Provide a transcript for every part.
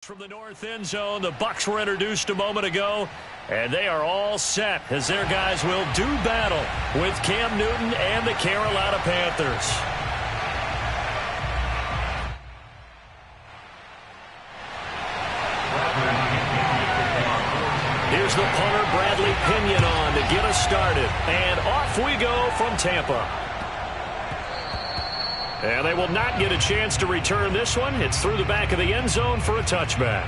From the north end zone, the Bucs were introduced a moment ago, and they are all set as their guys will do battle with Cam Newton and the Carolina Panthers. Here's the punter, Bradley Pinion, on to get us started, and off we go from Tampa. And they will not get a chance to return this one. It's through the back of the end zone for a touchback.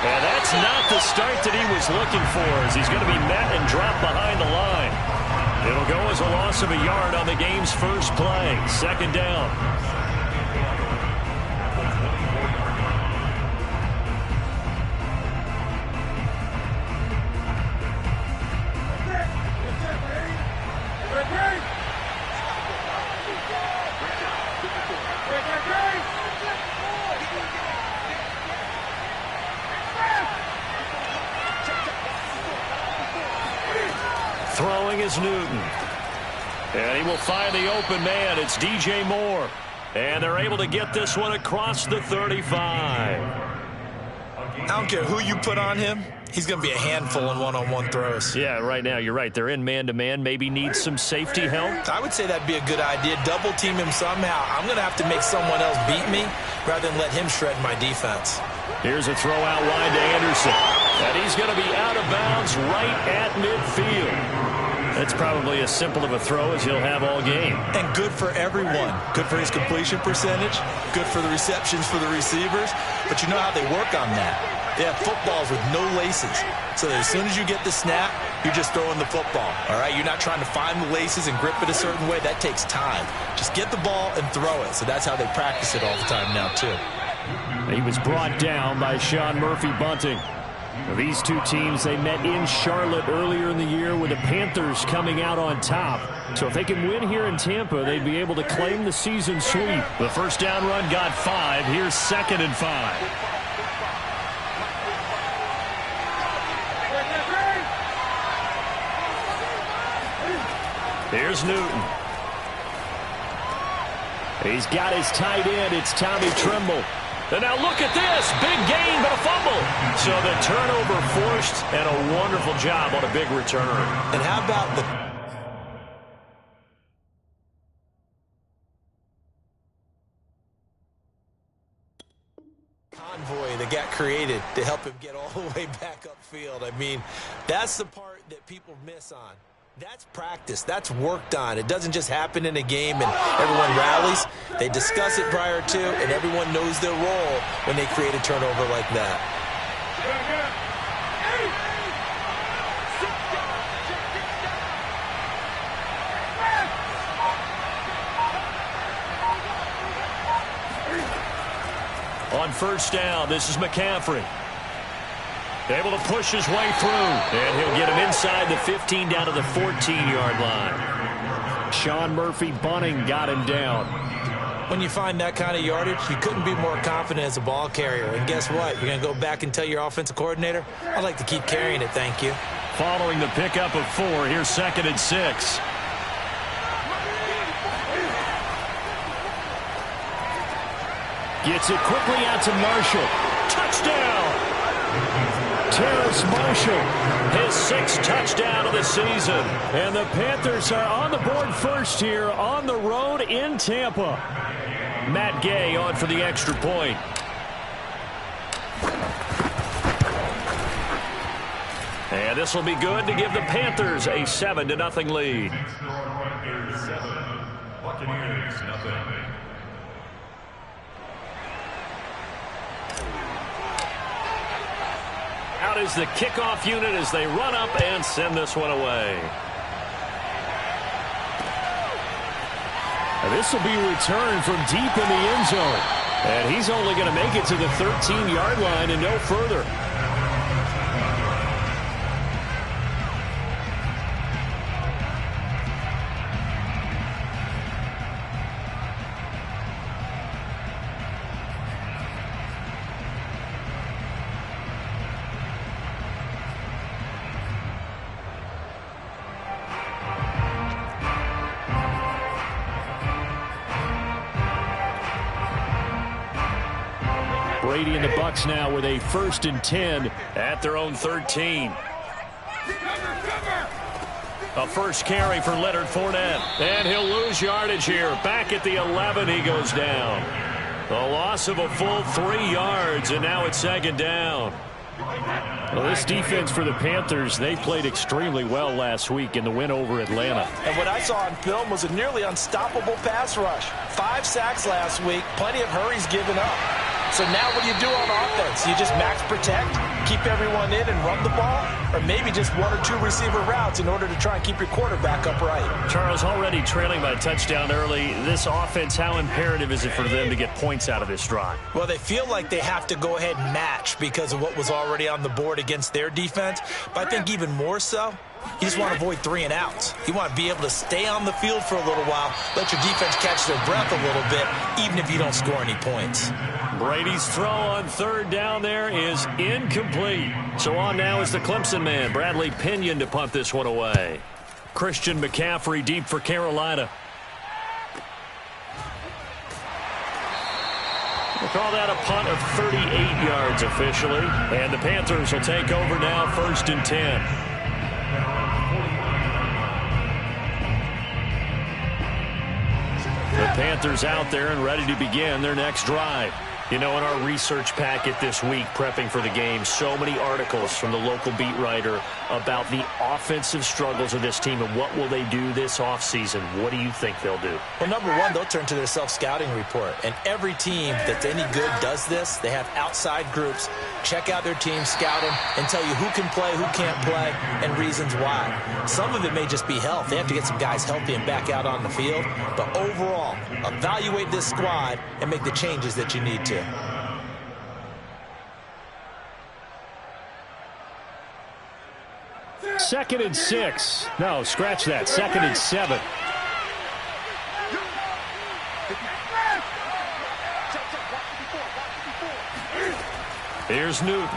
And that's not the start that he was looking for, as he's going to be met and dropped behind the line. It'll go as a loss of a yard on the game's first play. Second down. Throwing is Newton. And he will find the open man. It's DJ Moore. And they're able to get this one across the 35. I don't care who you put on him. He's going to be a handful in one-on-one throws. Yeah, right now, you're right. They're in man-to-man. Maybe need some safety help. I would say that'd be a good idea. Double team him somehow. I'm going to have to make someone else beat me rather than let him shred my defense. Here's a throw out wide to Anderson. And he's going to be out of bounds right at midfield. That's probably as simple of a throw as he'll have all game. And good for everyone. Good for his completion percentage. Good for the receptions for the receivers. But you know how they work on that. They have footballs with no laces. So that as soon as you get the snap, you're just throwing the football. All right? You're not trying to find the laces and grip it a certain way. That takes time. Just get the ball and throw it. So that's how they practice it all the time now, too. He was brought down by Sean Murphy-Bunting. These two teams, they met in Charlotte earlier in the year with the Panthers coming out on top. So if they can win here in Tampa, they'd be able to claim the season sweep. The first down run got 5. Here's 2nd and 5. Here's Newton. He's got his tight end. It's Tommy Tremble. And now look at this. Big gain, but a fumble. So the turnover forced, and a wonderful job on a big return. And how about the convoy that got created to help him get all the way back upfield? I mean, that's the part that people miss on. That's practice. That's worked on. It doesn't just happen in a game and everyone rallies. They discuss it prior to, and everyone knows their role when they create a turnover like that. On first down, this is McCaffrey. Able to push his way through, and he'll get him inside the 15 down to the 14-yard line. Sean Murphy-Bunting got him down. When you find that kind of yardage, you couldn't be more confident as a ball carrier. And guess what? You're going to go back and tell your offensive coordinator, I'd like to keep carrying it, thank you. Following the pickup of 4, here's 2nd and 6. Gets it quickly out to Marshall. Touchdown! Terrace Marshall, his 6th touchdown of the season. And the Panthers are on the board first here on the road in Tampa. Matt Gay on for the extra point. And this will be good to give the Panthers a 7-0 lead. Buccaneers 0. Out is the kickoff unit as they run up and send this one away. This will be returned from deep in the end zone. And he's only going to make it to the 13-yard line and no further. Brady and the Bucs now with a 1st and 10 at their own 13. A first carry for Leonard Fournette. And he'll lose yardage here. Back at the 11, he goes down. A loss of a full 3 yards, and now it's 2nd down. Well, this defense for the Panthers, they played extremely well last week in the win over Atlanta. And what I saw on film was a nearly unstoppable pass rush. 5 sacks last week, plenty of hurries given up. So now what do you do on offense? You just max protect, keep everyone in and run the ball, or maybe just 1 or 2 receiver routes in order to try and keep your quarterback upright. Charles, already trailing by a touchdown early. This offense, how imperative is it for them to get points out of this drive? Well, they feel like they have to go ahead and match because of what was already on the board against their defense. But I think even more so, you just want to avoid 3 and outs. You want to be able to stay on the field for a little while, let your defense catch their breath a little bit, even if you don't score any points. Brady's throw on 3rd down there is incomplete. So on now is the Clemson man, Bradley Pinion, to punt this one away. Christian McCaffrey deep for Carolina. We'll call that a punt of 38 yards officially. And the Panthers will take over now, 1st and 10. The Panthers out there and ready to begin their next drive. You know, in our research packet this week, prepping for the game, so many articles from the local beat writer about the offensive struggles of this team and what will they do this offseason. What do you think they'll do? Well, number one, they'll turn to their self-scouting report. And every team that's any good does this. They have outside groups. Check out their team, scout them, and tell you who can play, who can't play, and reasons why. Some of it may just be health. They have to get some guys healthy and back out on the field. But overall, evaluate this squad and make the changes that you need to. 2nd and 6. No, scratch that. 2nd and 7. Here's Newton.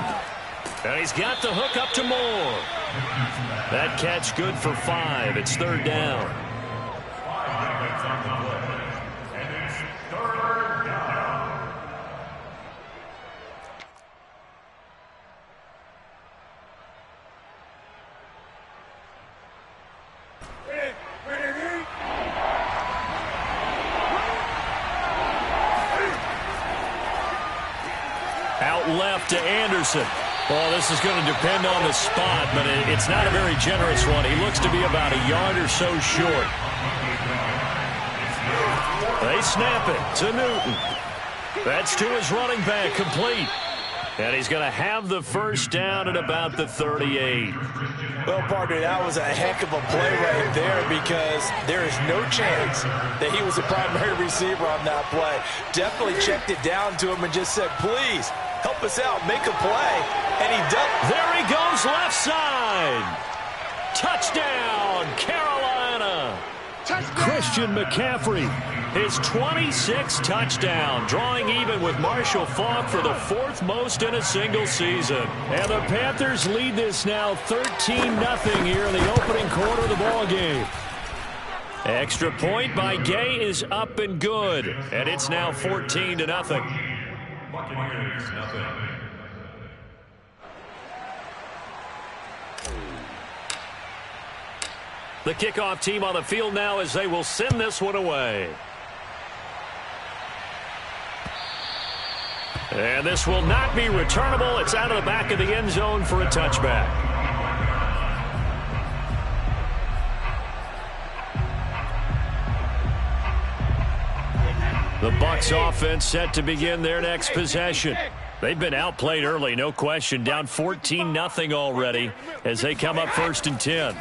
And he's got the hook up to Moore. That catch good for 5. It's 3rd down. Out left to Anderson. Well, this is going to depend on the spot, but it's not a very generous one. He looks to be about a yard or so short. They snap it to Newton. That's to his running back, complete. And he's going to have the 1st down at about the 38. Well, partner, that was a heck of a play right there because there is no chance that he was the primary receiver on that play. Definitely checked it down to him and just said, please, help us out, make a play. And he does. There he goes, left side. Touchdown, Carolina. Touchdown. Christian McCaffrey, his 26th touchdown, drawing even with Marshall Faulk for the 4th most in a single season. And the Panthers lead this now 13-0 here in the opening quarter of the ball game. Extra point by Gay is up and good, and it's now 14-0. Buccaneers, nothing. The kickoff team on the field now as they will send this one away. And this will not be returnable. It's out of the back of the end zone for a touchback. The Bucs offense set to begin their next possession. They've been outplayed early, no question. Down 14-0 already as they come up 1st and 10.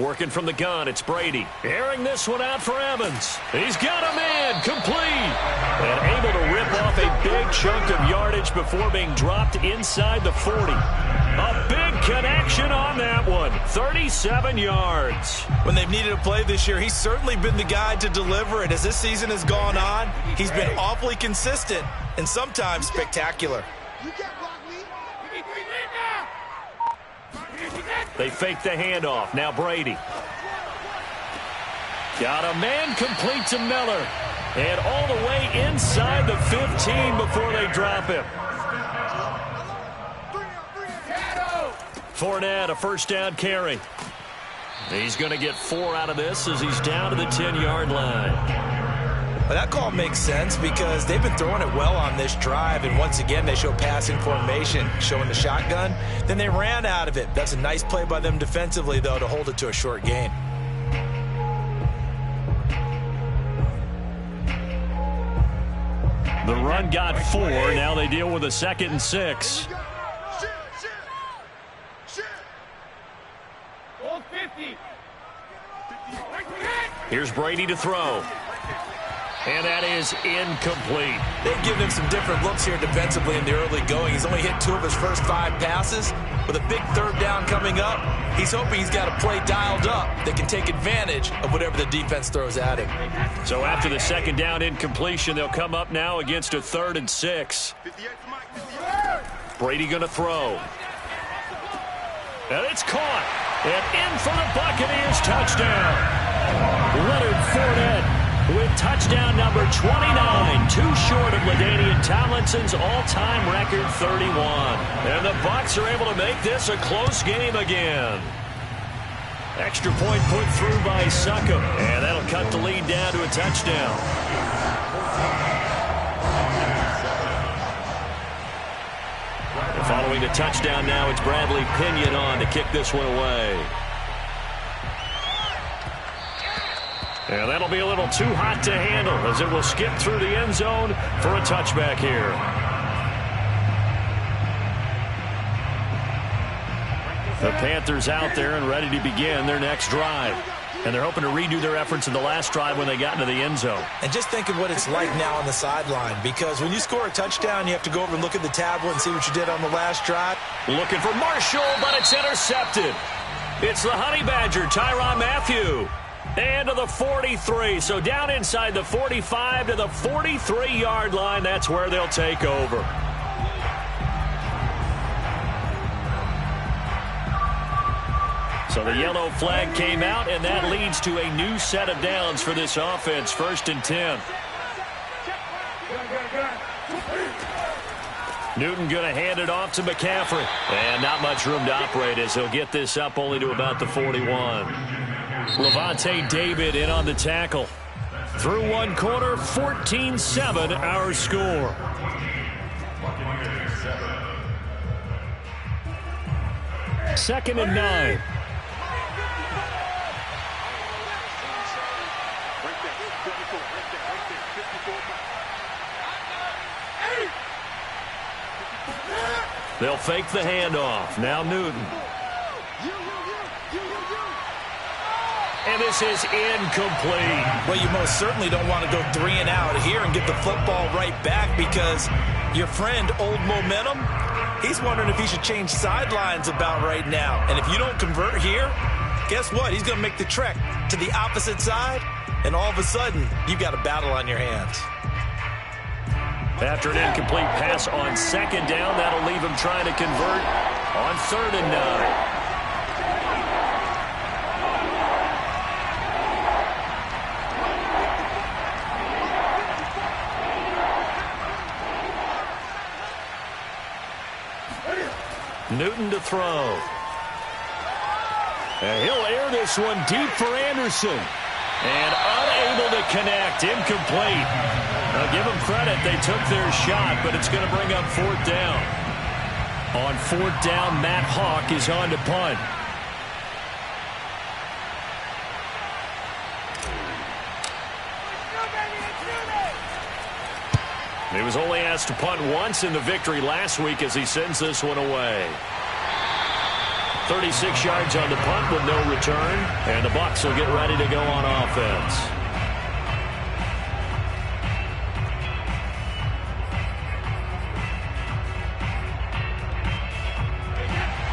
Working from the gun, it's Brady. Airing this one out for Evans. He's got a man, complete. And able to rip off a big chunk of yardage before being dropped inside the 40. A big connection on that one. 37 yards. When they've needed a play this year, he's certainly been the guy to deliver. And as this season has gone on, he's been awfully consistent and sometimes spectacular. They fake the handoff. Now Brady. Got a man complete to Miller. And all the way inside the 15 before they drop him. Fournette, a first down carry. He's going to get 4 out of this as he's down to the 10-yard line. Well, that call makes sense because they've been throwing it well on this drive, and once again they show passing formation, showing the shotgun. Then they ran out of it. That's a nice play by them defensively, though, to hold it to a short gain. The run got 4. Now they deal with a 2nd and 6. Here's Brady to throw. And that is incomplete. They've given him some different looks here defensively in the early going. He's only hit 2 of his first 5 passes. With a big 3rd down coming up, he's hoping he's got a play dialed up that can take advantage of whatever the defense throws at him. So after the 2nd down incompletion, they'll come up now against a 3rd and 6. Brady going to throw. And it's caught. And in for the Buccaneers touchdown. Leonard Fournette with touchdown number 29, too short of LaDainian Tomlinson's all-time record 31. And the Bucs are able to make this a close game again. Extra point put through by Succop, and that'll cut the lead down to a touchdown. And following the touchdown now, it's Bradley Pinion on to kick this one away. And that'll be a little too hot to handle as it will skip through the end zone for a touchback here. The Panthers out there and ready to begin their next drive. And they're hoping to redo their efforts in the last drive when they got into the end zone. And just think of what it's like now on the sideline, because when you score a touchdown, you have to go over and look at the tablet and see what you did on the last drive. Looking for Marshall, but it's intercepted. It's the Honey Badger, Tyrann Mathieu. And to the 43. So down inside the 45 to the 43-yard line. That's where they'll take over. So the yellow flag came out, and that leads to a new set of downs for this offense. 1st and 10. Newton going to hand it off to McCaffrey. And not much room to operate as he'll get this up only to about the 41. Levante David in on the tackle. Through one quarter, 14-7 our score. Second and 9. They'll fake the handoff. Now Newton. And this is incomplete. Well, you most certainly don't want to go 3 and out here and get the football right back, because your friend, Old Momentum, he's wondering if he should change sidelines about right now. And if you don't convert here, guess what? He's going to make the trek to the opposite side, and all of a sudden, you've got a battle on your hands. After an incomplete pass on 2nd down, that'll leave him trying to convert on 3rd and 9. Newton to throw. And he'll air this one deep for Anderson. And unable to connect. Incomplete. Now give them credit. They took their shot, but it's going to bring up 4th down. On 4th down, Matt Hawk is on to punt. He was only asked to punt once in the victory last week as he sends this one away. 36 yards on the punt with no return, and the Bucs will get ready to go on offense.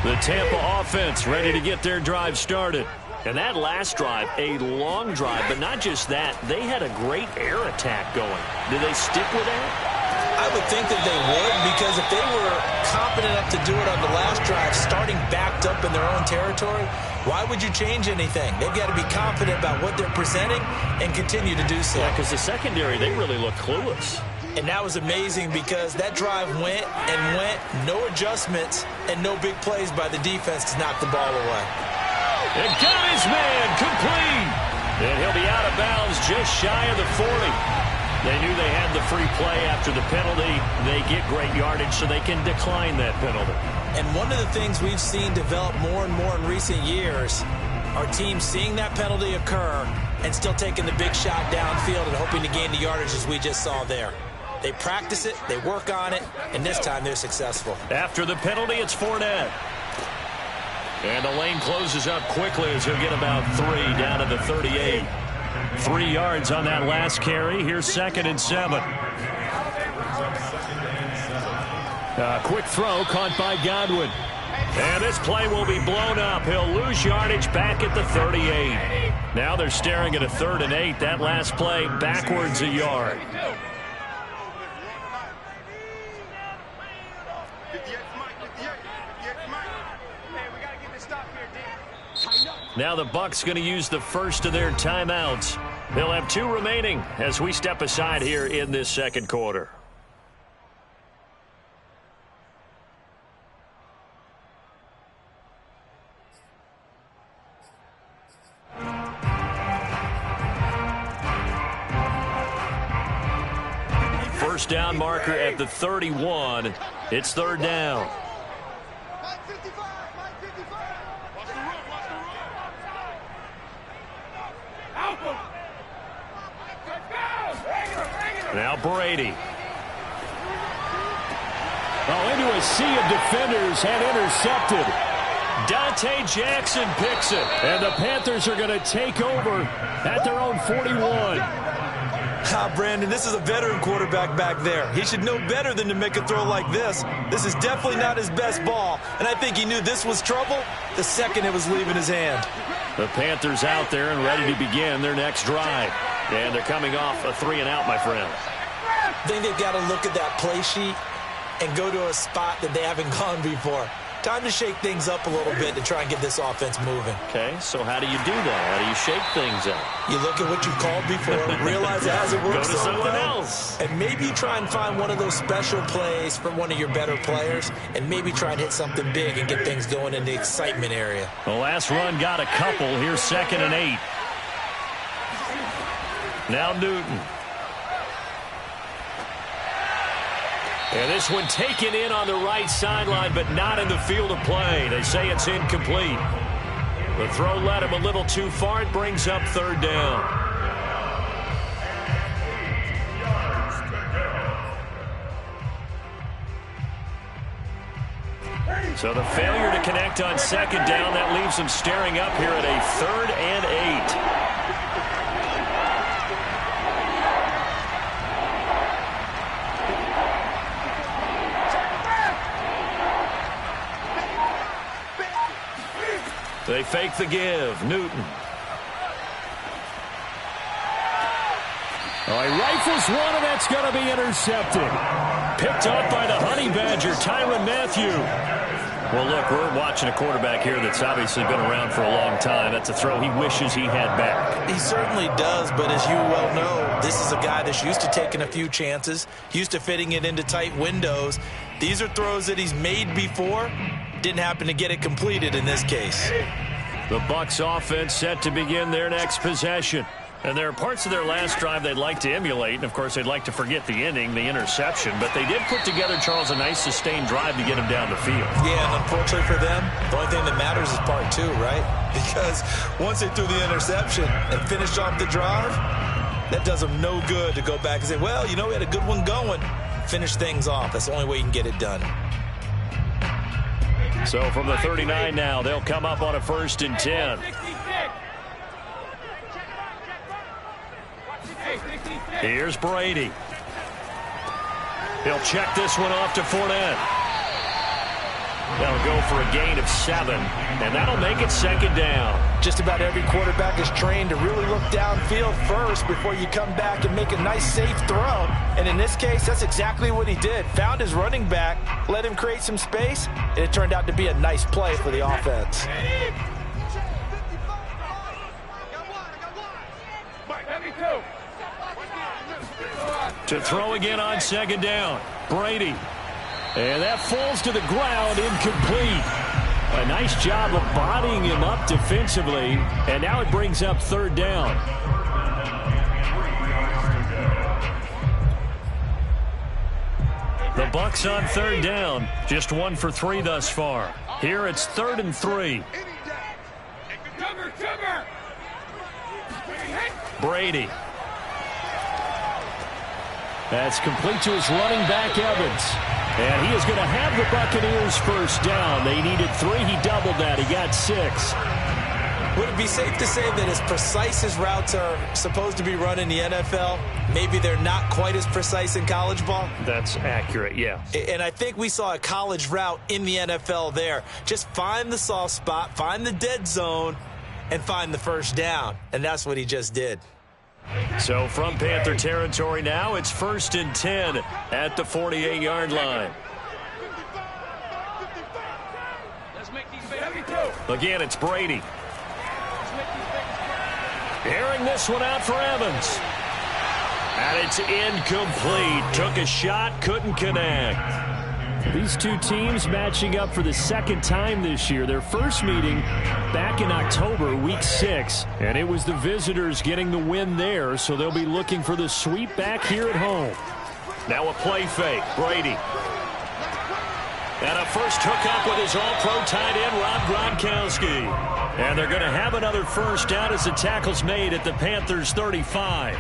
The Tampa offense ready to get their drive started. And that last drive, a long drive, but not just that, they had a great air attack going. Did they stick with that? I would think that they would, because if they were confident enough to do it on the last drive, starting backed up in their own territory, why would you change anything? They've got to be confident about what they're presenting and continue to do so. Yeah, because the secondary, they really look clueless. And that was amazing because that drive went and went, no adjustments, and no big plays by the defense to knock the ball away. And got his man complete. And he'll be out of bounds just shy of the 40. They knew they had the free play after the penalty. They get great yardage so they can decline that penalty. And one of the things we've seen develop more and more in recent years are teams seeing that penalty occur and still taking the big shot downfield and hoping to gain the yardage as we just saw there. They practice it, they work on it, and this time they're successful. After the penalty, it's Fournette. And the lane closes up quickly as he'll get about 3 down to the 38. 3 yards on that last carry. Here's 2nd and 7. Quick throw caught by Godwin. And this play will be blown up. He'll lose yardage back at the 38. Now they're staring at a 3rd and 8. That last play backwards a yard. Now the Bucs going to use the first of their timeouts. They'll have 2 remaining as we step aside here in this second quarter. First down marker at the 31. It's 3rd down. Now Brady. Into a sea of defenders and intercepted. Dante Jackson picks it. And the Panthers are going to take over at their own 41. Brandon, this is a veteran quarterback back there. He should know better than to make a throw like this. This is definitely not his best ball. And I think he knew this was trouble the second it was leaving his hand. The Panthers out there and ready to begin their next drive. And they're coming off a 3-and-out, my friend. I think they've got to look at that play sheet and go to a spot that they haven't gone before. Time to shake things up a little bit to try and get this offense moving. Okay, so how do you do that? How do you shake things up? You look at what you've called before, realize it hasn't worked so well. Go to something else. And maybe try and find one of those special plays from one of your better players, and maybe try and hit something big and get things going in the excitement area. The last run got a couple. Here's 2nd and 8. Now Newton. And this one taken in on the right sideline, but not in the field of play. They say it's incomplete. The throw led him a little too far. It brings up 3rd down. So the failure to connect on 2nd down, that leaves them staring up here at a 3rd and 8. They fake the give. Newton. Oh, he rifles one, and that's going to be intercepted. Picked up by the Honey Badger, Tyrann Mathieu. Well, look, we're watching a quarterback here that's obviously been around for a long time. That's a throw he wishes he had back. He certainly does, but as you well know, this is a guy that's used to taking a few chances, used to fitting it into tight windows. These are throws that he's made before. Didn't happen to get it completed in this case. The Bucs offense set to begin their next possession. And there are parts of their last drive they'd like to emulate. And, of course, they'd like to forget the ending, the interception. But they did put together, Charles, a nice sustained drive to get him down the field. Yeah, and unfortunately for them, the only thing that matters is part 2, right? Because once they threw the interception and finished off the drive, that does them no good to go back and say, well, you know, we had a good one going. Finish things off. That's the only way you can get it done. So from the 39 now, they'll come up on a 1st and 10. Here's Brady. He'll check this one off to Fournette. They'll go for a gain of 7, and that'll make it 2nd down. Just about every quarterback is trained to really look downfield first before you come back and make a nice, safe throw. And in this case, that's exactly what he did. Found his running back, let him create some space, and it turned out to be a nice play for the offense. To throw again on 2nd down. Brady. And that falls to the ground, incomplete. A nice job of bodying him up defensively. And now it brings up 3rd down. The Bucs on 3rd down. Just 1 for 3 thus far. Here it's 3rd and 3. Brady. That's complete to his running back, Evans. And he is going to have the Buccaneers 1st down. They needed 3. He doubled that. He got 6. Would it be safe to say that as precise as routes are supposed to be run in the NFL, maybe they're not quite as precise in college ball? That's accurate, yeah. And I think we saw a college route in the NFL there. Just find the soft spot, find the dead zone, and find the 1st down. And that's what he just did. So from Panther territory now, it's 1st and 10 at the 48-yard line. Again, it's Brady. Airing this one out for Evans. And it's incomplete. Took a shot, couldn't connect. These two teams matching up for the 2nd time this year. Their first meeting back in October, week 6. And it was the visitors getting the win there, so they'll be looking for the sweep back here at home. Now a play fake. Brady. And a first hookup with his all-pro tight end, Rob Gronkowski. And they're going to have another 1st down as the tackle's made at the Panthers' 35.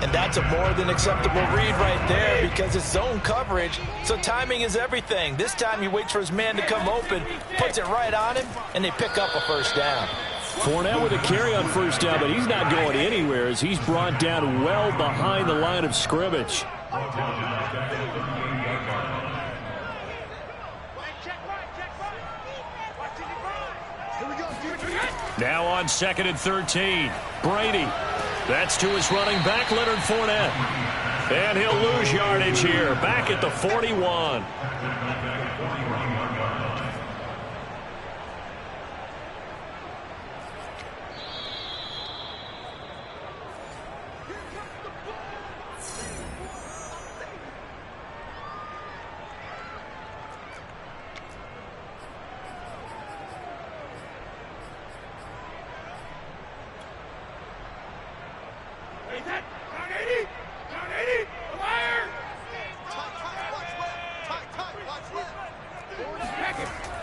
And that's a more than acceptable read right there because it's zone coverage, so timing is everything. This time he waits for his man to come open, puts it right on him, and they pick up a 1st down. Fournette with a carry on 1st down, but he's not going anywhere as he's brought down well behind the line of scrimmage. Now on 2nd and 13. Brady. That's to his running back, Leonard Fournette. And he'll lose yardage here. Back at the 41.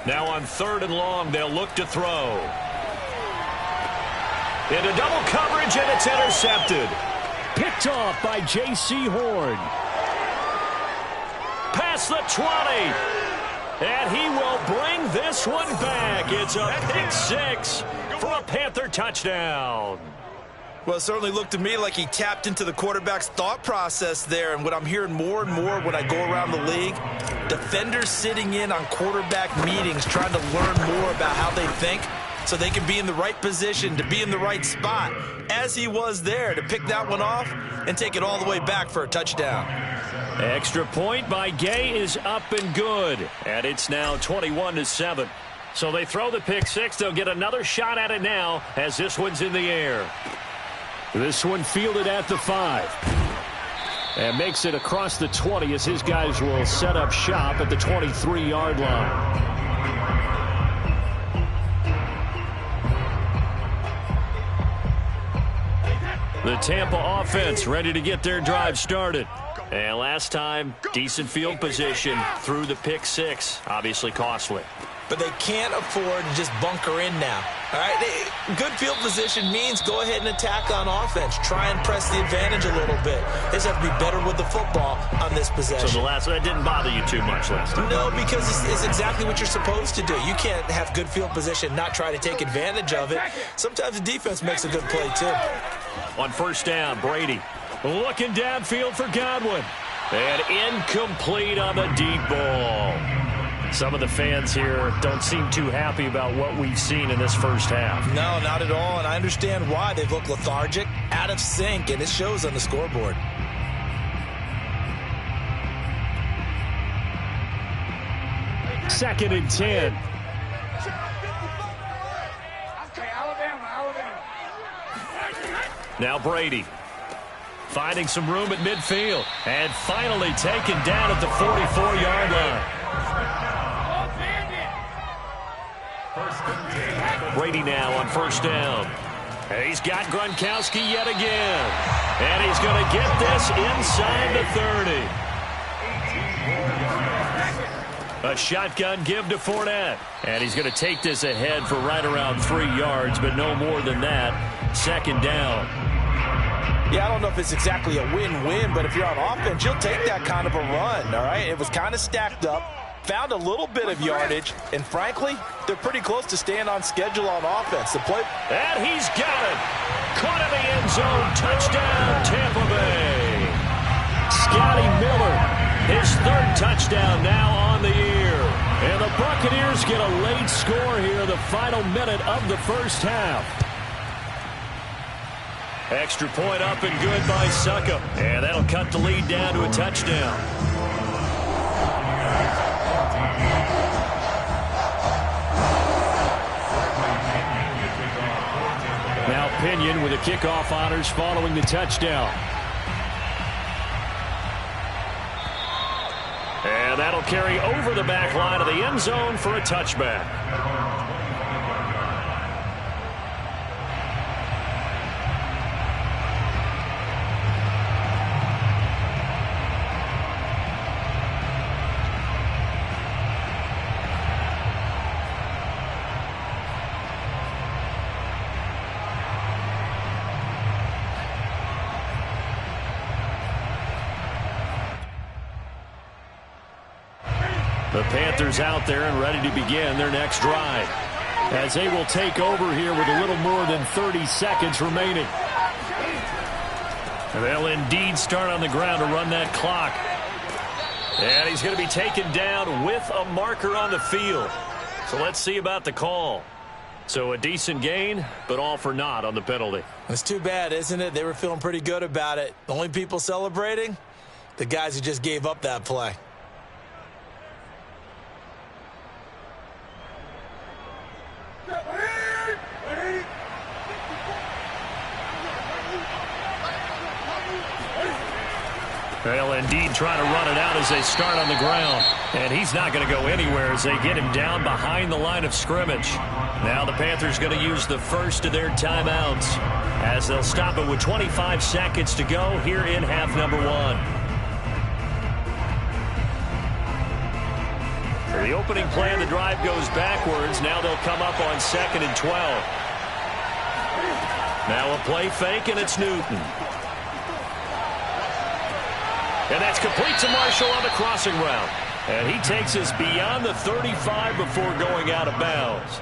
Now on 3rd and long, they'll look to throw. Into double coverage, and it's intercepted. Picked off by J.C. Horn. Past the 20. And he will bring this one back. It's a pick 6 for a Panther touchdown. Well, it certainly looked to me like he tapped into the quarterback's thought process there. And what I'm hearing more and more when I go around the league, defenders sitting in on quarterback meetings trying to learn more about how they think so they can be in the right position, to be in the right spot, as he was there, to pick that one off and take it all the way back for a touchdown. Extra point by Gay is up and good. And it's now 21-7. So they throw the pick 6. They'll get another shot at it now as this one's in the air. This one fielded at the 5. And makes it across the 20 as his guys will set up shop at the 23-yard line. The Tampa offense ready to get their drive started. And last time, decent field position through the pick 6. Obviously costly. but they can't afford to just bunker in now. All right, good field position means go ahead and attack on offense. Try and press the advantage a little bit. They just have to be better with the football on this possession. So that didn't bother you too much last time? No, because it's exactly what you're supposed to do. You can't have good field position, not try to take advantage of it. Sometimes the defense makes a good play, too. On first down, Brady looking downfield for Godwin. And incomplete on the deep ball. Some of the fans here don't seem too happy about what we've seen in this first half. No, not at all, and I understand why. They've looked lethargic, out of sync, and it shows on the scoreboard. Second and 10. Now Brady finding some room at midfield and finally taken down at the 44-yard line. Brady now on first down. And he's got Gronkowski yet again. And he's going to get this inside the 30. A shotgun give to Fournette. And he's going to take this ahead for right around 3 yards, but no more than that. Second down. Yeah, I don't know if it's exactly a win-win, but if you're on offense, you'll take that kind of a run, all right? It was kind of stacked up, found a little bit of yardage, and frankly, they're pretty close to staying on schedule on offense. The play. And he's got it. Caught in the end zone. Touchdown, Tampa Bay. Scotty Miller, his third touchdown now on the year. And the Buccaneers get a late score here, the final minute of the first half. Extra point up and good by Suckup. And that'll cut the lead down to a touchdown. Now Pinion with the kickoff honors following the touchdown. And that'll carry over the back line of the end zone for a touchback. The Panthers out there and ready to begin their next drive, as they will take over here with a little more than 30 seconds remaining. And they'll indeed start on the ground to run that clock. And he's going to be taken down with a marker on the field. So let's see about the call. So a decent gain, but all for naught on the penalty. It's too bad, isn't it? They were feeling pretty good about it. The only people celebrating? The guys who just gave up that play. They'll indeed try to run it out as they start on the ground. And he's not going to go anywhere as they get him down behind the line of scrimmage. Now the Panthers going to use the first of their timeouts as they'll stop it with 25 seconds to go here in half number 1. For the opening play, the drive goes backwards. Now they'll come up on 2nd and 12. Now a play fake, and it's Newton. And that's complete to Marshall on the crossing route. And he takes us beyond the 35 before going out of bounds.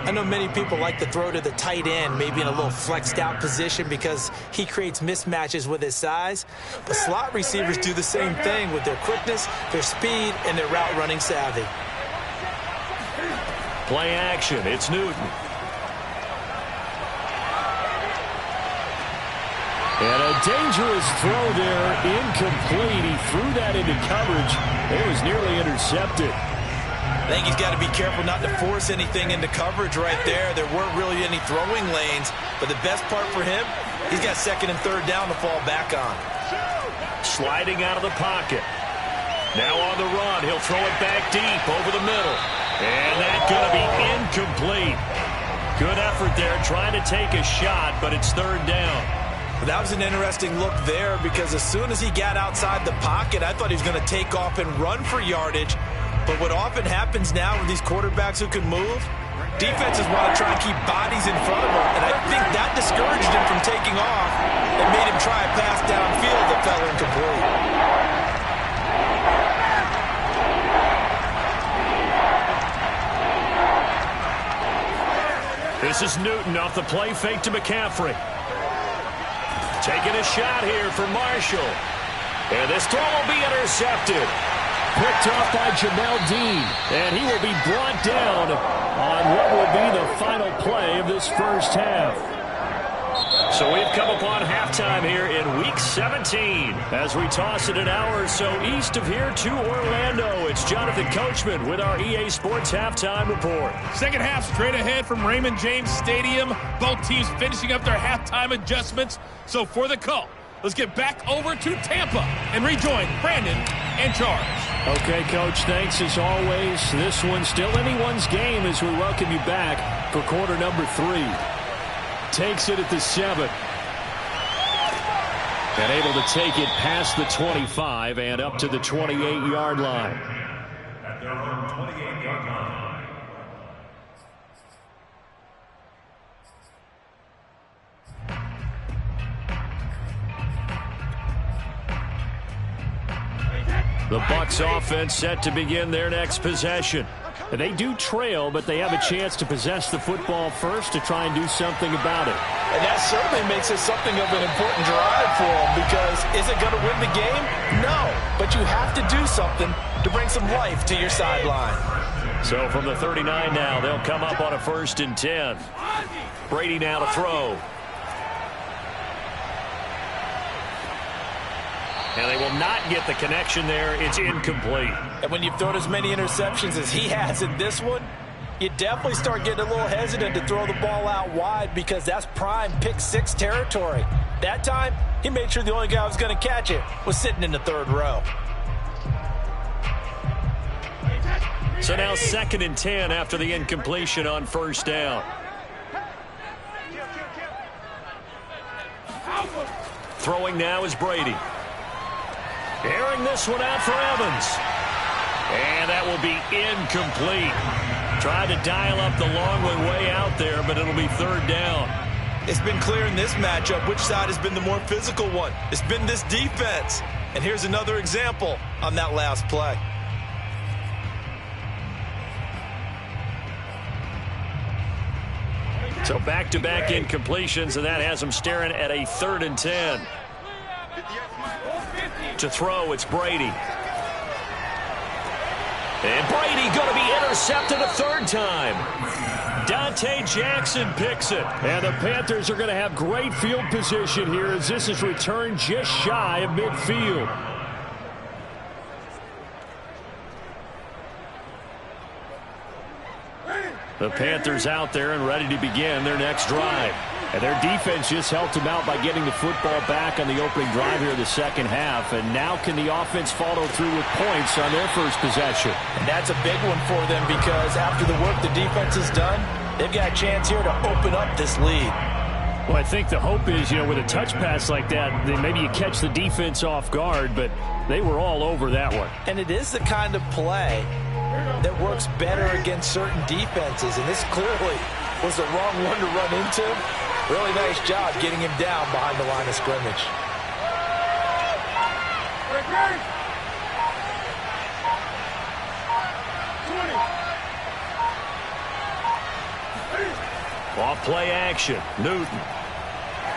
I know many people like to throw to the tight end, maybe in a little flexed out position because he creates mismatches with his size. But slot receivers do the same thing with their quickness, their speed, and their route running savvy. Play action. It's Newton. And a dangerous throw there, incomplete. He threw that into coverage. It was nearly intercepted. I think he's got to be careful not to force anything into coverage right there. There weren't really any throwing lanes, but the best part for him, he's got 2nd and 3rd down to fall back on. Sliding out of the pocket. Now on the run, he'll throw it back deep over the middle. And that's going to be incomplete. Good effort there, trying to take a shot, but it's 3rd down. That was an interesting look there because as soon as he got outside the pocket, I thought he was going to take off and run for yardage. But what often happens now with these quarterbacks who can move, defenses want to try and keep bodies in front of them, and I think that discouraged him from taking off and made him try a pass downfield that fell incomplete. This is Newton off the play fake to McCaffrey. Taking a shot here for Marshall. And this throw will be intercepted. Picked off by Jamel Dean. And he will be brought down on what will be the final play of this first half. So we've come upon halftime here in Week 17. As we toss it an hour or so east of here to Orlando, it's Jonathan Coachman with our EA Sports Halftime Report. Second half straight ahead from Raymond James Stadium. Both teams finishing up their halftime adjustments. So for the call, let's get back over to Tampa and rejoin Brandon and Charles. Okay, Coach, thanks as always. This one's still anyone's game as we welcome you back for quarter number 3. Takes it at the 7. And able to take it past the 25 and up to the 28-yard line. At their own 28-yard line. The Bucs offense set to begin their next possession. They do trail, but they have a chance to possess the football first to try and do something about it. And that certainly makes it something of an important drive for them, because is it going to win the game? No, but you have to do something to bring some life to your sideline. So from the 39 now, they'll come up on a 1st and 10. Brady now to throw. And they will not get the connection there. It's incomplete. And when you've thrown as many interceptions as he has in this one, you definitely start getting a little hesitant to throw the ball out wide, because that's prime pick 6 territory. That time, he made sure the only guy who was going to catch it was sitting in the 3rd row. So now 2nd and 10 after the incompletion on 1st down. Throwing now is Brady. Airing this one out for Evans. And that will be incomplete. Tried to dial up the long way out there, but it'll be 3rd down. It's been clear in this matchup which side has been the more physical one. It's been this defense. And here's another example on that last play. So back-to-back incompletions, and that has them staring at a 3rd and 10. To throw, it's Brady. And Brady going to be intercepted a 3rd time. Dante Jackson picks it. And the Panthers are going to have great field position here as this is returned just shy of midfield. The Panthers out there and ready to begin their next drive. And their defense just helped them out by getting the football back on the opening drive here in the 2nd half. And now can the offense follow through with points on their first possession? And that's a big one for them, because after the work the defense has done, they've got a chance here to open up this lead. Well, I think the hope is, with a touch pass like that, then maybe you catch the defense off guard, but they were all over that one. And it is the kind of play that works better against certain defenses, and this clearly was the wrong one to run into. Really nice job getting him down behind the line of scrimmage. Off play action. Newton.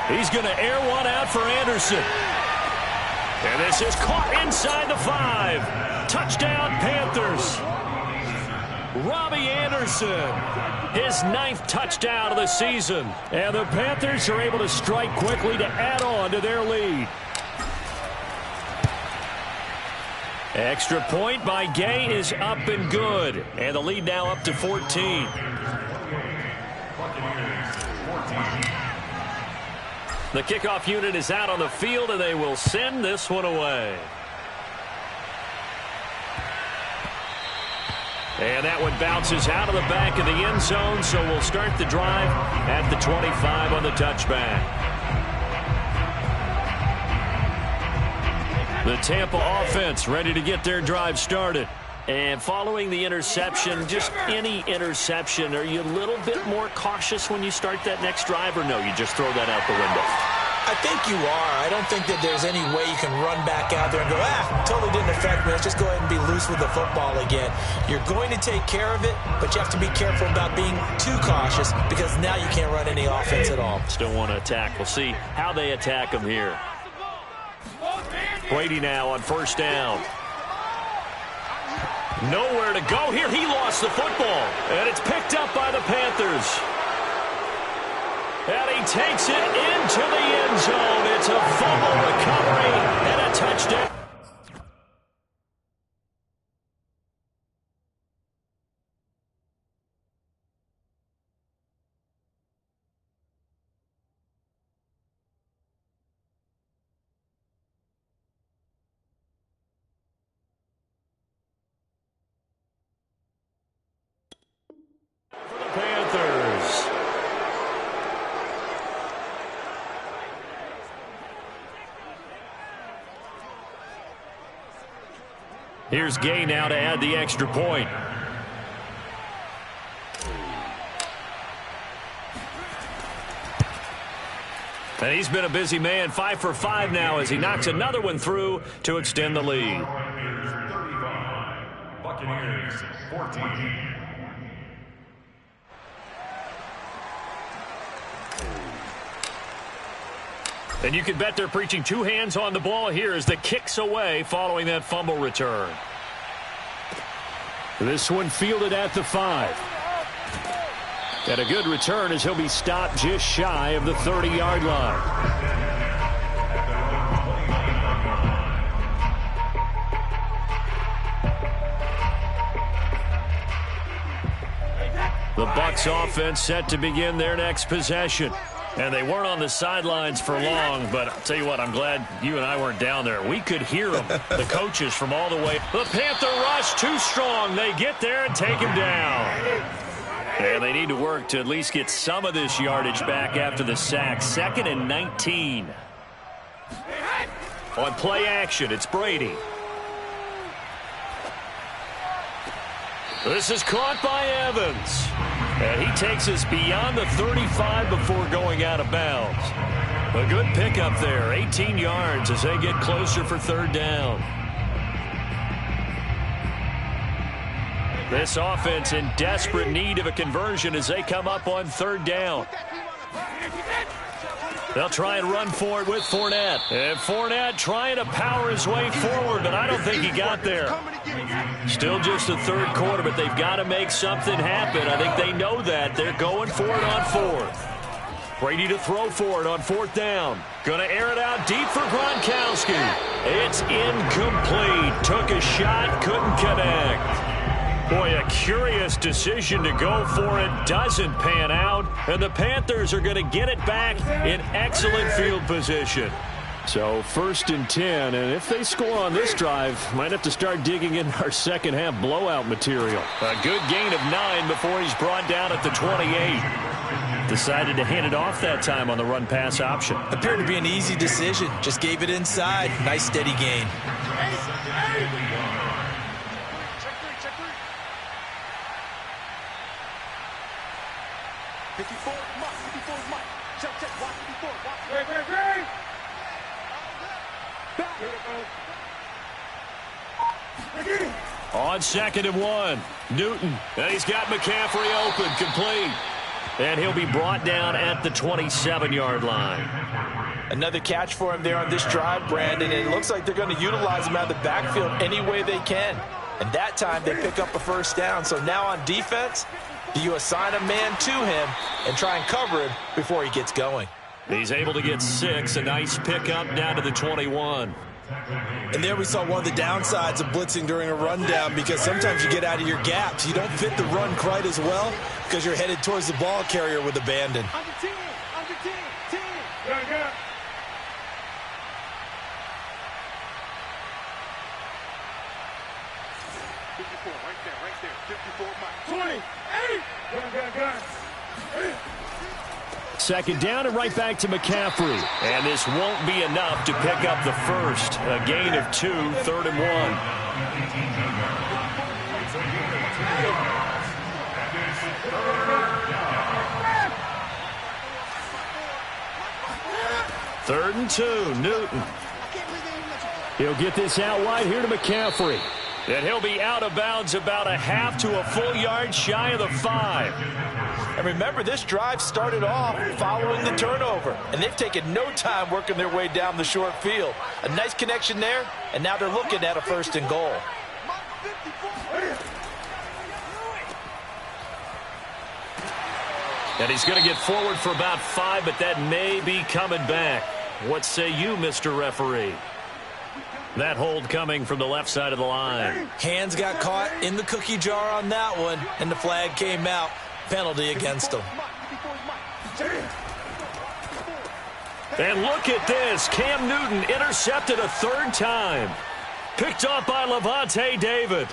He's going to air one out for Anderson. And this is caught inside the 5. Touchdown, Panthers. Robbie Anderson, his 9th touchdown of the season. And the Panthers are able to strike quickly to add on to their lead. Extra point by Gay is up and good. And the lead now up to 14. The kickoff unit is out on the field, and they will send this one away. And that one bounces out of the back of the end zone, so we'll start the drive at the 25 on the touchback. The Tampa offense ready to get their drive started. And following the interception, just any interception, are you a little bit more cautious when you start that next drive, or no, you just throw that out the window? I think you are. I don't think that there's any way you can run back out there and go, totally didn't affect me. Let's just go ahead and be loose with the football again. You're going to take care of it, but you have to be careful about being too cautious because now you can't run any offense at all. Still want to attack. We'll see how they attack them here. Brady now on first down. Nowhere to go here. He lost the football, and it's picked up by the Panthers. And he takes it into the end zone. It's a fumble recovery and a touchdown. For the Panthers. Here's Gay now to add the extra point. And he's been a busy man, 5 for 5 now as he knocks another one through to extend the lead. Buccaneers 14. And you can bet they're preaching two hands on the ball here as the kick's away following that fumble return. This one fielded at the 5. And a good return as he'll be stopped just shy of the 30-yard line. The Bucs offense set to begin their next possession. And they weren't on the sidelines for long, but I'll tell you what, I'm glad you and I weren't down there. We could hear them, the coaches from all the way. The Panther rush too strong. They get there and take him down. And they need to work to at least get some of this yardage back after the sack. 2nd and 19. On play action, it's Brady. This is caught by Evans. And he takes us beyond the 35 before going out of bounds. A good pickup there, 18 yards as they get closer for 3rd down. This offense in desperate need of a conversion as they come up on 3rd down. They'll try and run for it with Fournette. And Fournette trying to power his way forward, but I don't think he got there. Still just the 3rd quarter, but they've got to make something happen. I think they know that. They're going for it on 4th. Brady to throw for it on 4th down. Going to air it out deep for Gronkowski. It's incomplete. Took a shot, couldn't connect. Boy, a curious decision to go for it. Doesn't pan out. And the Panthers are going to get it back in excellent field position. So 1st and 10, and if they score on this drive, might have to start digging in our second half blowout material. A good gain of 9 before he's brought down at the 28. Decided to hand it off that time on the run-pass option. Appeared to be an easy decision. Just gave it inside. Nice steady gain. On 2nd and 1, Newton. And he's got McCaffrey open, complete. And he'll be brought down at the 27-yard line. Another catch for him there on this drive, Brandon. And it looks like they're going to utilize him out of the backfield any way they can. And that time they pick up a 1st down. So now on defense, do you assign a man to him and try and cover him before he gets going? He's able to get 6. A nice pickup down to the 21. And there we saw one of the downsides of blitzing during a rundown, because sometimes you get out of your gaps. You don't fit the run quite as well because you're headed towards the ball carrier with abandon. Second down and right back to McCaffrey. And this won't be enough to pick up the 1st. A gain of 2, 3rd and 1. Third and 2, Newton. He'll get this out wide here to McCaffrey. And he'll be out of bounds about a half to a full yard shy of the 5. And remember, this drive started off following the turnover, and they've taken no time working their way down the short field. A nice connection there, and now they're looking at a 1st and goal. And he's going to get forward for about 5, but that may be coming back. What say you, Mr. Referee? That hold coming from the left side of the line. Hands got caught in the cookie jar on that one, and the flag came out. Penalty against them. And look at this. Cam Newton intercepted a 3rd time. Picked off by Levante David.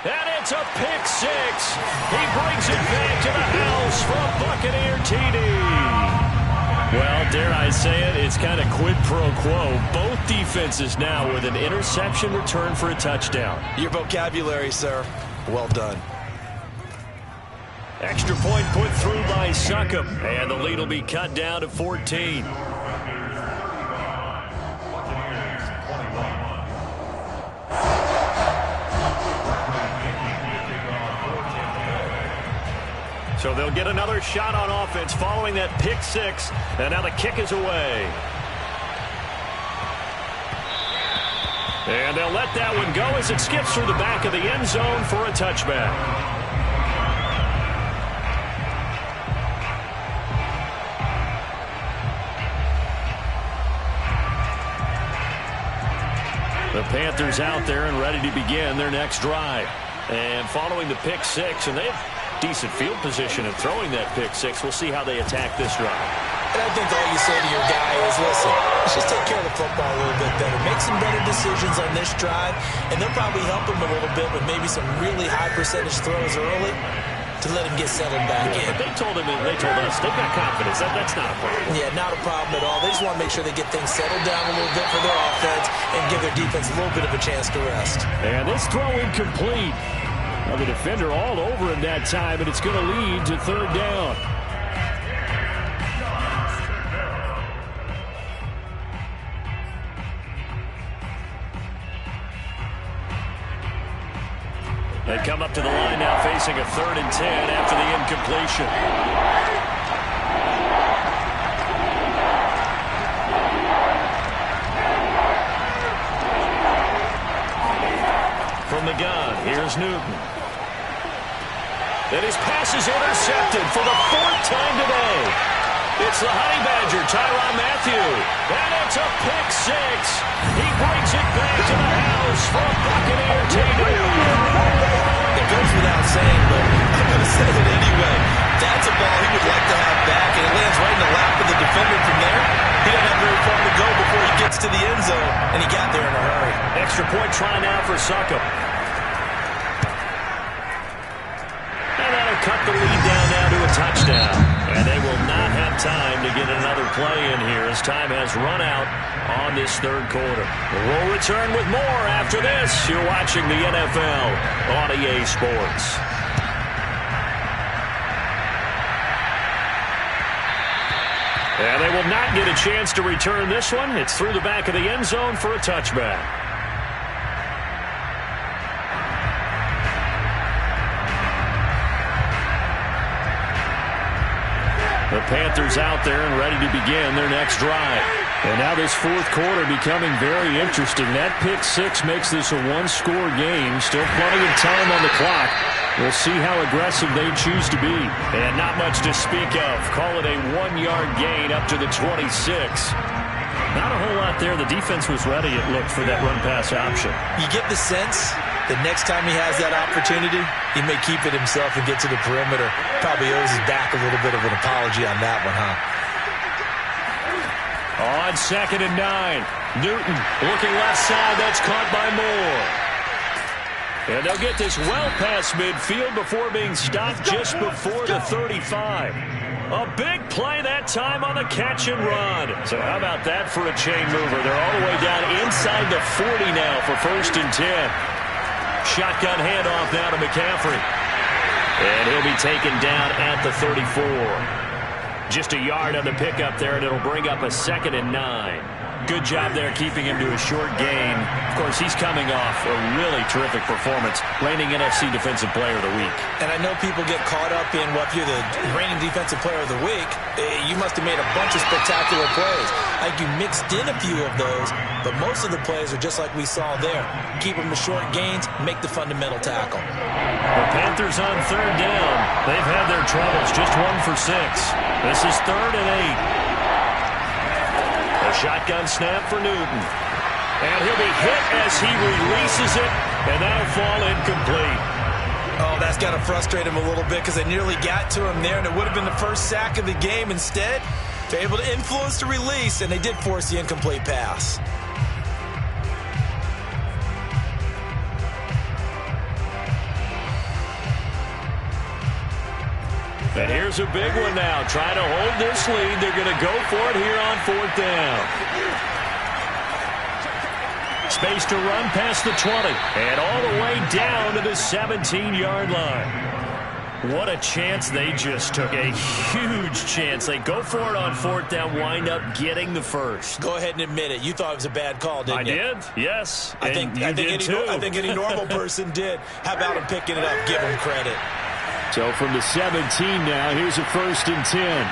And it's a pick 6. He brings it back to the house for a Buccaneer TD. Well, dare I say it, it's kind of quid pro quo. Both defenses now with an interception return for a touchdown. Your vocabulary, sir. Well done. Extra point put through by Succop, and the lead will be cut down to 14. So they'll get another shot on offense following that pick 6, and now the kick is away. And they'll let that one go as it skips through the back of the end zone for a touchback. The Panthers out there and ready to begin their next drive. And following the pick 6, and they have decent field position and throwing that pick 6. We'll see how they attack this drive. And I think all you say to your guy is, listen, let's just take care of the football a little bit better. Make some better decisions on this drive, and they'll probably help him a little bit with maybe some really high percentage throws early to let him get settled back in. But they told us they've got confidence. That's not a problem. Yeah, not a problem at all. They just want to make sure they get things settled down a little bit for their offense and give their defense a little bit of a chance to rest. And this throw incomplete. The defender all over him that time, and it's going to lead to 3rd down. They come up to the line now facing a 3rd and 10 after the incompletion. From the gun, here's Newton. And his pass is intercepted for the 4th time today. It's the Honey Badger, Tyrann Mathieu. And it's a pick 6. He brings it back to the house for a Buccaneer TD. It goes without saying, but I'm going to say it anyway. That's a ball he would like to have back, and it lands right in the lap of the defender from there. He doesn't have very far to go before he gets to the end zone, and he got there in a hurry. Extra point try now for Succop. Cut the lead down now to a touchdown. And they will not have time to get another play in here as time has run out on this 3rd quarter. We'll return with more after this. You're watching the NFL on EA Sports. And they will not get a chance to return this one. It's through the back of the end zone for a touchback. The Panthers out there and ready to begin their next drive. And now this 4th quarter becoming very interesting. That pick 6 makes this a 1-score game. Still plenty of time on the clock. We'll see how aggressive they choose to be. And not much to speak of. Call it a 1-yard gain up to the 26. Not a whole lot there. The defense was ready, it looked, for that run-pass option. You get the sense that next time he has that opportunity, he may keep it himself and get to the perimeter. Probably owes his back a little bit of an apology on that one, huh? On 2nd and 9. Newton looking left side. That's caught by Moore. And they'll get this well past midfield before being stopped just before the 35. A big play that time on the catch and run. So how about that for a chain mover? They're all the way down inside the 40 now for 1st and 10. Shotgun handoff now to McCaffrey. And he'll be taken down at the 34. Just a yard on the pickup there, and it'll bring up a 2nd and 9. Good job there keeping him to a short gain. Of course, he's coming off a really terrific performance, reigning NFC Defensive Player of the Week. And I know people get caught up in, well, if you're the reigning Defensive Player of the Week, you must have made a bunch of spectacular plays. I think you mixed in a few of those, but most of the plays are just like we saw there. Keep them to short gains, make the fundamental tackle. The Panthers on 3rd down. They've had their troubles, just 1 for 6. This is 3rd and 8. A shotgun snap for Newton. And he'll be hit as he releases it, and that'll fall incomplete. Oh, that's got to frustrate him a little bit because they nearly got to him there, and it would have been the first sack of the game. Instead, they're able to influence the release, and they did force the incomplete pass. And here's a big one now. Trying to hold this lead. They're going to go for it here on 4th down. Space to run past the 20. And all the way down to the 17-yard line. What a chance they just took. A huge chance. They go for it on 4th down, wind up getting the first. Go ahead and admit it. You thought it was a bad call, didn't you? I did, yes. I think any normal person did. How about him picking it up? Give him credit. So from the 17 now, here's a 1st and 10.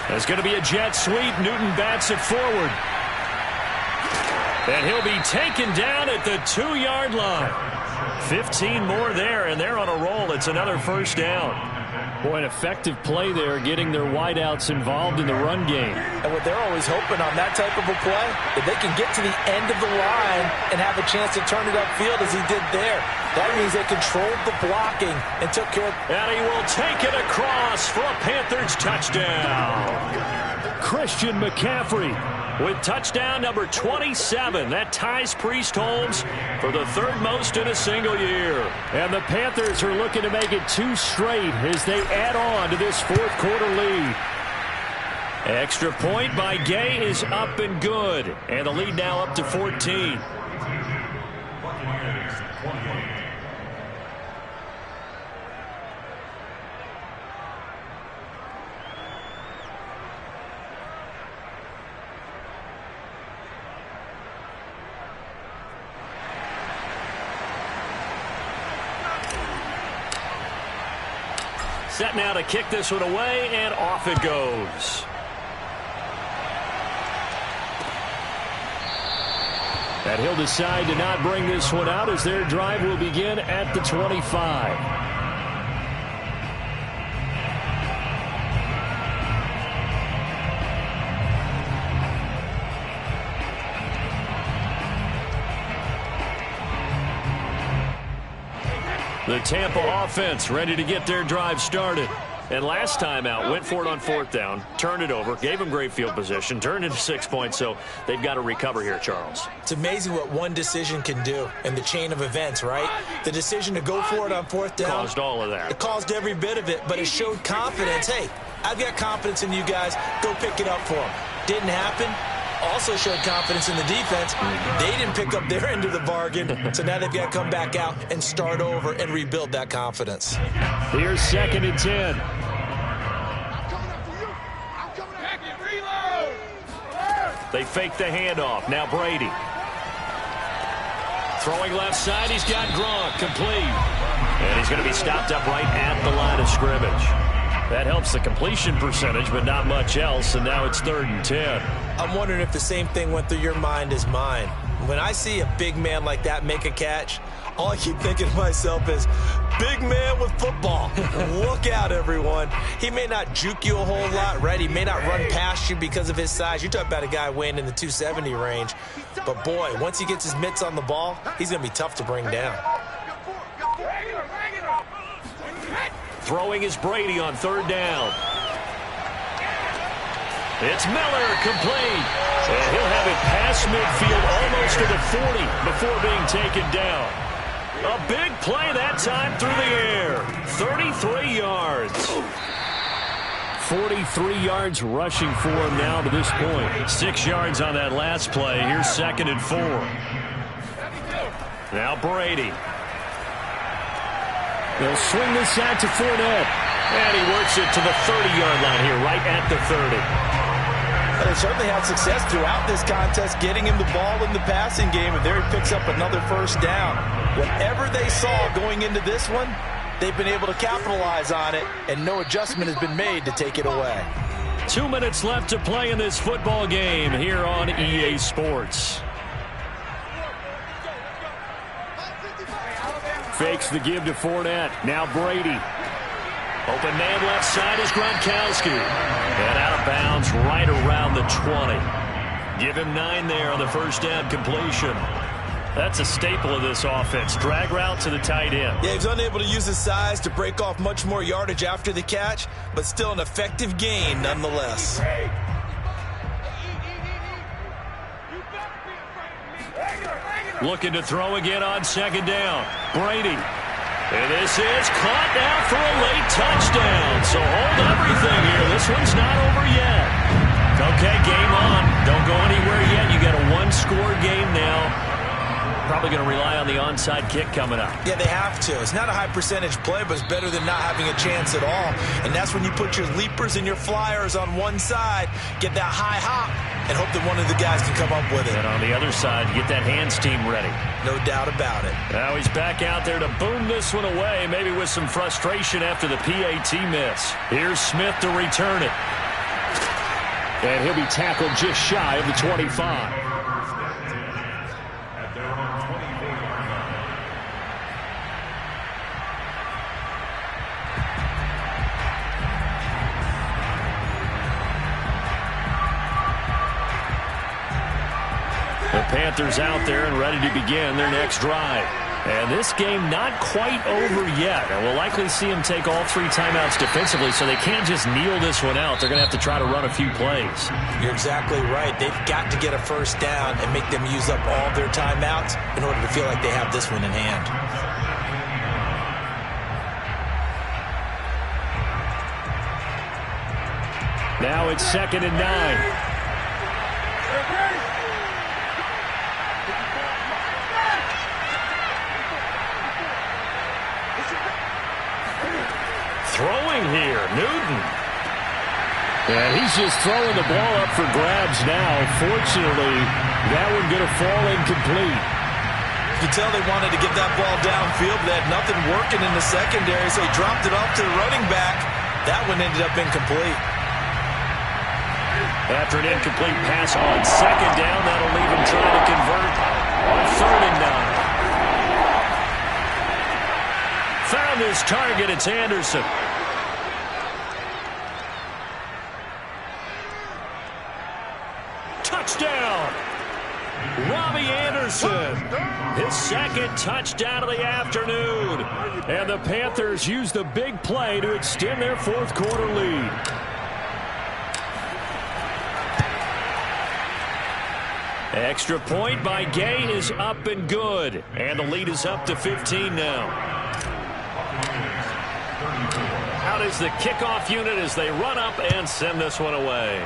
There's going to be a jet sweep. Newton bats it forward. And he'll be taken down at the 2-yard line. 15 more there, and they're on a roll. It's another 1st down. Boy, an effective play there, getting their wideouts involved in the run game. And what they're always hoping on that type of a play, if they can get to the end of the line and have a chance to turn it upfield as he did there, that means they controlled the blocking and took care of... And he will take it across for a Panthers touchdown. Christian McCaffrey with touchdown number 27. That ties Priest-Holmes for the 3rd most in a single year. And the Panthers are looking to make it 2 straight as they add on to this 4th quarter lead. Extra point by Gay is up and good. And the lead now up to 14. Set now to kick this one away, and off it goes. And he'll decide to not bring this one out as their drive will begin at the 25. The Tampa offense ready to get their drive started. And last time out, went for it on 4th down, turned it over, gave them great field position, turned into 6 points, so they've got to recover here, Charles. It's amazing what one decision can do in the chain of events, right? The decision to go for it on 4th down. Caused all of that. It caused every bit of it, but it showed confidence. Hey, I've got confidence in you guys. Go pick it up for them. Didn't happen. Also showed confidence in the defense. They didn't pick up their end of the bargain, so now they've got to come back out and start over and rebuild that confidence. Here's 2nd and 10. They fake the handoff. Now Brady. Throwing left side, he's got Gronk, complete. And he's going to be stopped up right at the line of scrimmage. That helps the completion percentage, but not much else, and now it's 3rd and 10. I'm wondering if the same thing went through your mind as mine. When I see a big man like that make a catch, all I keep thinking to myself is, big man with football. Look out, everyone. He may not juke you a whole lot, right? He may not run past you because of his size. You're talking about a guy weighing in the 270 range. But, boy, once he gets his mitts on the ball, he's going to be tough to bring down. Throwing is Brady on 3rd down. It's Miller, complete. And he'll have it past midfield almost to the 40 before being taken down. A big play that time through the air. 33 yards. 43 yards rushing for him now to this point. 6 yards on that last play. Here's 2nd and 4. Now Brady. They'll swing this out to Fournette. And he works it to the 30-yard line here, right at the 30. They certainly had success throughout this contest getting him the ball in the passing game, and there he picks up another first down. Whatever they saw going into this one, they've been able to capitalize on it, and no adjustment has been made to take it away. 2 minutes left to play in this football game here on EA Sports. Fakes the give to Fournette. Now Brady. Open man left side is Gronkowski. And out of bounds right around the 20. Give him 9 there on the first down completion. That's a staple of this offense. Drag route to the tight end. Yeah, he's unable to use his size to break off much more yardage after the catch, but still an effective gain nonetheless. Looking to throw again on 2nd down. Brady. And this is caught now for a late touchdown. So hold everything here. This one's not over yet. Okay, game on. Don't go anywhere yet. You got a one-score game now. Probably going to rely on the onside kick coming up. Yeah, they have to. It's not a high percentage play, but it's better than not having a chance at all. And that's when you put your leapers and your flyers on one side, get that high hop, and hope that one of the guys can come up with it. And on the other side, get that hands team ready. No doubt about it. Now he's back out there to boom this one away, maybe with some frustration after the PAT miss. Here's Smith to return it. And he'll be tackled just shy of the 25. The Panthers out there and ready to begin their next drive. And this game not quite over yet. And we'll likely see them take all 3 timeouts defensively, so they can't just kneel this one out. They're going to have to try to run a few plays. You're exactly right. They've got to get a first down and make them use up all their timeouts in order to feel like they have this one in hand. Now it's 2nd and 9. Throwing here, Newton. And he's just throwing the ball up for grabs now. Fortunately, that one going to fall incomplete. You can tell they wanted to get that ball downfield, but they had nothing working in the secondary, so he dropped it off to the running back. That one ended up incomplete. After an incomplete pass on 2nd down, that'll leave him trying to convert on 3rd and 9. Found his target. It's Anderson. Touchdown! Robbie Anderson. His 2nd touchdown of the afternoon. And the Panthers use the big play to extend their 4th quarter lead. Extra point by Gay is up and good. And the lead is up to 15 now. Out is the kickoff unit as they run up and send this one away.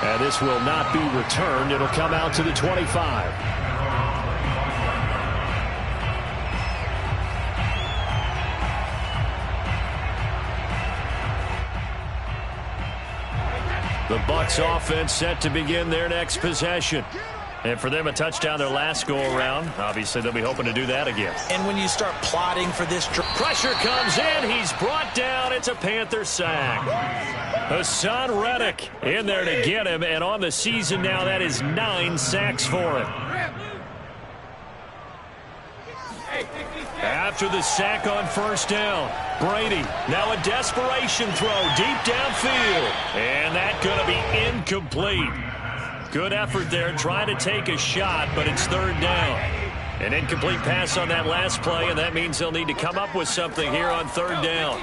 And this will not be returned. It'll come out to the 25. The Bucs offense set to begin their next possession. And for them, a touchdown their last go-around. Obviously, they'll be hoping to do that again. And when you start plotting for this... Pressure comes in. He's brought down. It's a Panther sack. Hassan Reddick in there to get him. And on the season now, that is 9 sacks for him. After the sack on 1st down, Brady, now a desperation throw deep downfield. And that's going to be incomplete. Good effort there, trying to take a shot, but it's 3rd down. An incomplete pass on that last play, and that means they'll need to come up with something here on 3rd down.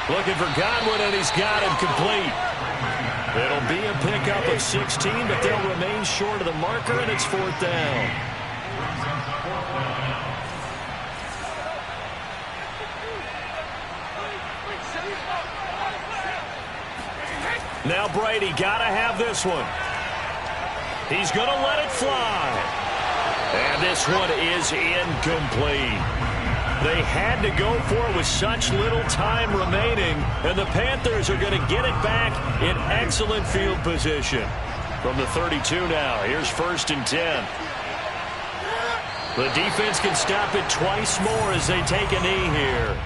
Looking for Godwin, and he's got him complete. It'll be a pickup of 16, but they'll remain short of the marker, and it's 4th down. Now Brady got to have this one. He's going to let it fly. And this one is incomplete. They had to go for it with such little time remaining, and the Panthers are going to get it back in excellent field position. From the 32 now, here's 1st and 10. The defense can stop it twice more as they take a knee here.